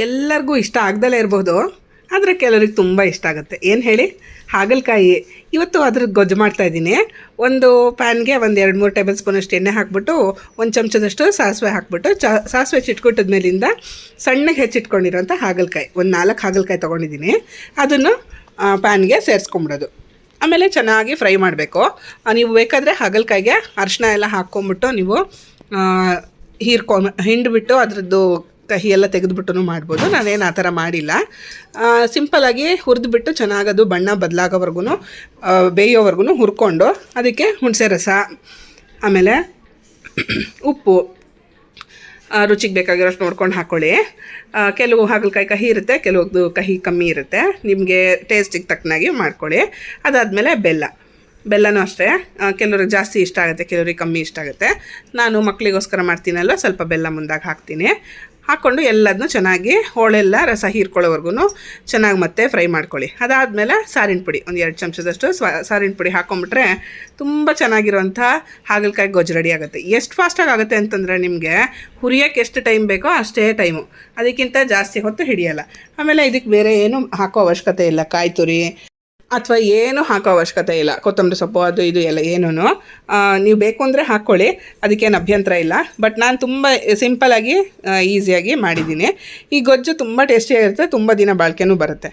ಎಲ್ಲರಿಗೂ ಇಷ್ಟ ಆಗ್ದಲೇ ಇರ್ಬೋದು, ಆದರೆ ಕೆಲವ್ರಿಗೆ ತುಂಬ ಇಷ್ಟ ಆಗುತ್ತೆ. ಏನು ಹೇಳಿ, ಹಾಗಲಕಾಯಿ. ಇವತ್ತು ಅದ್ರದ್ದು ಗೊಜ್ಜು ಮಾಡ್ತಾಯಿದ್ದೀನಿ. ಒಂದು ಪ್ಯಾನ್ಗೆ ಒಂದು 2-3 ಟೇಬಲ್ ಸ್ಪೂನಷ್ಟು ಎಣ್ಣೆ ಹಾಕ್ಬಿಟ್ಟು, ಒಂದು ಚಮಚದಷ್ಟು ಸಾಸಿವೆ ಹಾಕ್ಬಿಟ್ಟು, ಸಾಸಿವೆ ಚಿಟ್ಕೊಟ್ಟಿದ್ಮೇಲಿಂದ ಸಣ್ಣಗೆ ಹೆಚ್ಚಿಟ್ಕೊಂಡಿರೋಂಥ ಹಾಗಲಕಾಯಿ, ಒಂದು 4 ಹಾಗಲಕಾಯಿ ತೊಗೊಂಡಿದ್ದೀನಿ. ಅದನ್ನು ಪ್ಯಾನ್ಗೆ ಸೇರಿಸ್ಕೊಂಬಿಡೋದು. ಆಮೇಲೆ ಚೆನ್ನಾಗಿ ಫ್ರೈ ಮಾಡಬೇಕು. ನೀವು ಬೇಕಾದರೆ ಹಾಗಲಕಾಯಿಗೆ ಅರಿಶಿನ ಎಲ್ಲ ಹಾಕ್ಕೊಂಬಿಟ್ಟು ನೀವು ಹಿಂಡ್ಬಿಟ್ಟು ಅದರದ್ದು ಕಹಿ ಎಲ್ಲ ತೆಗೆದುಬಿಟ್ಟು ಮಾಡ್ಬೋದು. ನಾನೇನು ಆ ಥರ ಮಾಡಿಲ್ಲ. ಸಿಂಪಲಾಗಿ ಹುರಿದ್ಬಿಟ್ಟು ಚೆನ್ನಾಗದು ಬಣ್ಣ ಬದಲಾಗೋವರೆಗೂ ಬೇಯೋವರೆಗೂ ಹುರ್ಕೊಂಡು ಅದಕ್ಕೆ ಹುಣಸೆ ರಸ, ಆಮೇಲೆ ಉಪ್ಪು ರುಚಿಗೆ ಬೇಕಾಗಿರೋಷ್ಟು ನೋಡ್ಕೊಂಡು ಹಾಕ್ಕೊಳ್ಳಿ. ಕೆಲವು ಹಾಗಲಕಾಯಿ ಕಹಿ ಇರುತ್ತೆ, ಕೆಲವು ಕಹಿ ಕಮ್ಮಿ ಇರುತ್ತೆ. ನಿಮಗೆ ಟೇಸ್ಟಿಗೆ ತಕ್ಕನಾಗಿ ಮಾಡ್ಕೊಳ್ಳಿ. ಅದಾದಮೇಲೆ ಬೆಲ್ಲನೂ ಅಷ್ಟೇ, ಕೆಲವ್ರಿಗೆ ಜಾಸ್ತಿ ಇಷ್ಟ ಆಗುತ್ತೆ, ಕೆಲವ್ರಿಗೆ ಕಮ್ಮಿ ಇಷ್ಟ ಆಗುತ್ತೆ. ನಾನು ಮಕ್ಕಳಿಗೋಸ್ಕರ ಮಾಡ್ತೀನಲ್ಲ, ಸ್ವಲ್ಪ ಬೆಲ್ಲ ಮುಂದಾಗಿ ಹಾಕ್ತೀನಿ. ಹಾಕ್ಕೊಂಡು ಎಲ್ಲದನ್ನೂ ಚೆನ್ನಾಗಿ ಹೋಳೆಲ್ಲ ರಸ ಹೀರ್ಕೊಳ್ಳೋವರೆಗೂ ಚೆನ್ನಾಗಿ ಮತ್ತೆ ಫ್ರೈ ಮಾಡ್ಕೊಳ್ಳಿ. ಅದಾದಮೇಲೆ ಸಾರಿನ ಪುಡಿ, ಒಂದು 2 ಚಮಚದಷ್ಟು ಸಾರಿನ ಪುಡಿ ಹಾಕ್ಕೊಂಬಿಟ್ರೆ ತುಂಬ ಚೆನ್ನಾಗಿರೋಂಥ ಹಾಗಲಕಾಯಿ ಗೊಜ್ಜು ರೆಡಿ ಆಗುತ್ತೆ. ಎಷ್ಟು ಫಾಸ್ಟಾಗಿ ಆಗುತ್ತೆ ಅಂತಂದರೆ, ನಿಮಗೆ ಹುರಿಯೋಕ್ಕೆ ಎಷ್ಟು ಟೈಮ್ ಬೇಕೋ ಅಷ್ಟೇ ಟೈಮು, ಅದಕ್ಕಿಂತ ಜಾಸ್ತಿ ಹೊತ್ತು ಹಿಡಿಯಲ್ಲ. ಆಮೇಲೆ ಇದಕ್ಕೆ ಬೇರೆ ಏನು ಹಾಕೋ ಅವಶ್ಯಕತೆ ಇಲ್ಲ, ಕಾಯಿ ತುರಿ ಅಥವಾ ಏನು ಹಾಕೋ ಅವಶ್ಯಕತೆ ಇಲ್ಲ. ಕೊತ್ತಂಬರಿ ಸೊಪ್ಪು ಅದು ಇದು ಎಲ್ಲ ಏನೂ ನೀವು ಬೇಕು ಅಂದರೆ ಹಾಕ್ಕೊಳ್ಳಿ, ಅದಕ್ಕೇನು ಅಭ್ಯಂತರ ಇಲ್ಲ. ಬಟ್ ನಾನು ತುಂಬ ಸಿಂಪಲಾಗಿ ಈಸಿಯಾಗಿ ಮಾಡಿದ್ದೀನಿ. ಈ ಗೊಜ್ಜು ತುಂಬ ಟೇಸ್ಟಿಯಾಗಿರುತ್ತೆ, ತುಂಬ ದಿನ ಬಾಳಿಕೆನೂ ಬರುತ್ತೆ.